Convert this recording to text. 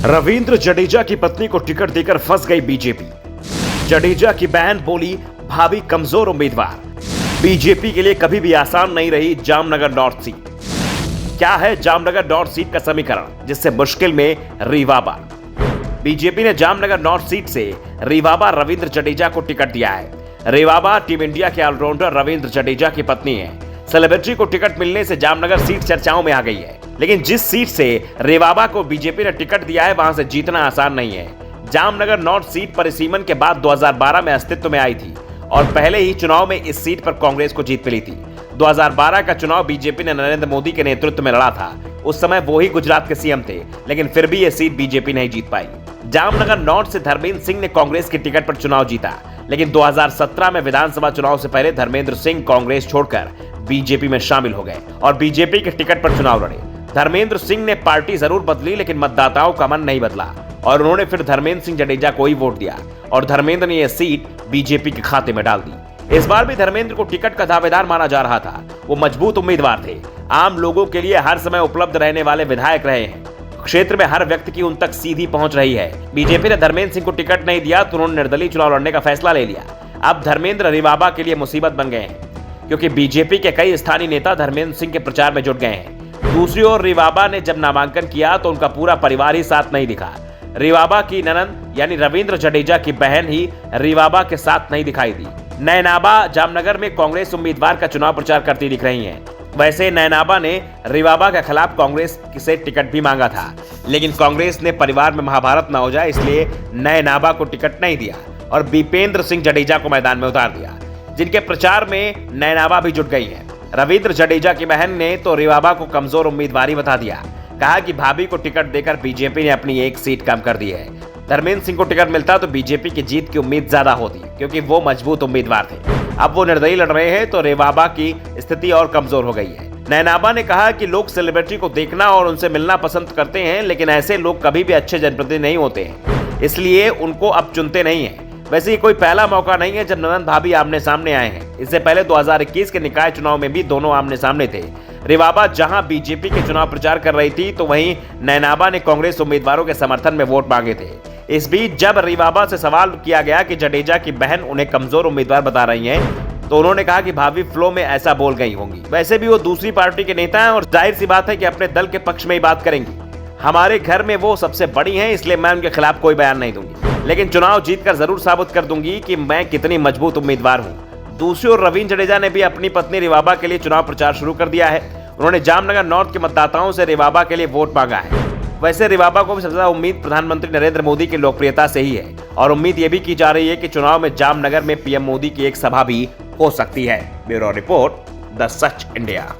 रविंद्र जडेजा की पत्नी को टिकट देकर फंस गई बीजेपी। जडेजा की बहन बोली भाभी कमजोर उम्मीदवार। बीजेपी के लिए कभी भी आसान नहीं रही जामनगर नॉर्थ सीट। क्या है जामनगर नॉर्थ सीट का समीकरण जिससे मुश्किल में रीवाबा। बीजेपी ने जामनगर नॉर्थ सीट से रीवाबा रविंद्र जडेजा को टिकट दिया है। रीवाबा टीम इंडिया के ऑलराउंडर रविंद्र जडेजा की पत्नी है। सेलिब्रिटी को टिकट मिलने से जामनगर सीट चर्चाओं में आ गई है, लेकिन जिस सीट से रीवाबा को बीजेपी ने टिकट दिया है वहां से जीतना आसान नहीं है। जामनगर नॉर्थ सीट परिसीमन के बाद 2012 में अस्तित्व में आई थी और पहले ही चुनाव में इस सीट पर कांग्रेस को जीत मिली थी। 2012 का चुनाव बीजेपी ने नरेंद्र मोदी के नेतृत्व में लड़ा था। उस समय वो ही गुजरात के सीएम थे, लेकिन फिर भी ये सीट बीजेपी नहीं जीत पाई। जामनगर नॉर्थ से धर्मेंद्र सिंह ने कांग्रेस की टिकट पर चुनाव जीता, लेकिन 2017 में विधानसभा चुनाव से पहले धर्मेंद्र सिंह कांग्रेस छोड़कर बीजेपी में शामिल हो गए और बीजेपी के टिकट पर चुनाव लड़े। धर्मेंद्र सिंह ने पार्टी जरूर बदली, लेकिन मतदाताओं का मन नहीं बदला और उन्होंने फिर धर्मेंद्र सिंह जडेजा को ही वोट दिया और धर्मेंद्र ने यह सीट बीजेपी के खाते में डाल दी। इस बार भी धर्मेंद्र को टिकट का दावेदार माना जा रहा था। वो मजबूत उम्मीदवार थे, आम लोगों के लिए हर समय उपलब्ध रहने वाले विधायक रहे हैं। क्षेत्र में हर व्यक्ति की उन तक सीधी पहुंच रही है। बीजेपी ने धर्मेंद्र सिंह को टिकट नहीं दिया तो उन्होंने निर्दलीय चुनाव लड़ने का फैसला ले लिया। अब धर्मेंद्र रीवाबा के लिए मुसीबत बन गए हैं, क्योंकि बीजेपी के कई स्थानीय नेता धर्मेंद्र सिंह के प्रचार में जुट गए हैं। दूसरी ओर रीवाबा ने जब नामांकन किया तो उनका पूरा परिवार ही साथ नहीं दिखा। रीवाबा की ननंद यानी रविंद्र जडेजा की बहन ही रीवाबा के साथ नहीं दिखाई दी। नैनाबा जामनगर में कांग्रेस उम्मीदवार का चुनाव प्रचार करती दिख रही हैं। वैसे नैनाबा ने रीवाबा के खिलाफ कांग्रेस से टिकट भी मांगा था, लेकिन कांग्रेस ने परिवार में महाभारत न हो जाए इसलिए नैनाबा को टिकट नहीं दिया और बीपेंद्र सिंह जडेजा को मैदान में उतार दिया, जिनके प्रचार में नैनाबा भी जुट गई है। रविंद्र जडेजा की बहन ने तो रीवाबा को कमजोर उम्मीदवार बता दिया। कहा कि भाभी को टिकट देकर बीजेपी ने अपनी एक सीट कम कर दी है। धर्मेंद्र सिंह को टिकट मिलता तो बीजेपी की जीत की उम्मीद ज्यादा होती, क्योंकि वो मजबूत उम्मीदवार थे। अब वो निर्दलीय लड़ रहे हैं तो रीवाबा की स्थिति और कमजोर हो गई है। नैनाबा ने कहा कि लोग सेलिब्रिटी को देखना और उनसे मिलना पसंद करते हैं, लेकिन ऐसे लोग कभी भी अच्छे जनप्रतिनिधि नहीं होते हैं, इसलिए उनको अब चुनते नहीं है। वैसे ये कोई पहला मौका नहीं है जब ननंद भाभी आमने सामने आए हैं। इससे पहले 2021 के निकाय चुनाव में भी दोनों आमने सामने थे। रीवाबा जहां बीजेपी के चुनाव प्रचार कर रही थी तो वहीं नैनाबा ने कांग्रेस उम्मीदवारों के समर्थन में वोट मांगे थे। इस बीच जब रीवाबा से सवाल किया गया कि जडेजा की बहन उन्हें कमजोर उम्मीदवार बता रही हैं, तो उन्होंने कहा कि भाभी फ्लो में ऐसा बोल गई होंगी। वैसे भी वो दूसरी पार्टी के नेता हैं और जाहिर सी बात है कि अपने दल के पक्ष में ही बात करेंगी। हमारे घर में वो सबसे बड़ी हैं, इसलिए मैं उनके खिलाफ कोई बयान नहीं दूंगी, लेकिन चुनाव जीतकर जरूर साबित कर दूंगी कि मैं कितनी मजबूत उम्मीदवार हूं। दूसरी ओर रविंद्र जडेजा ने भी अपनी पत्नी रीवाबा के लिए चुनाव प्रचार शुरू कर दिया है। उन्होंने जामनगर नॉर्थ के मतदाताओं से रीवाबा के लिए वोट मांगा है। वैसे रीवाबा को भी सबसे ज्यादा उम्मीद प्रधानमंत्री नरेंद्र मोदी की लोकप्रियता से ही है और उम्मीद ये भी की जा रही है कि चुनाव में जामनगर में पीएम मोदी की एक सभा भी हो सकती है। Bureau report, the such India.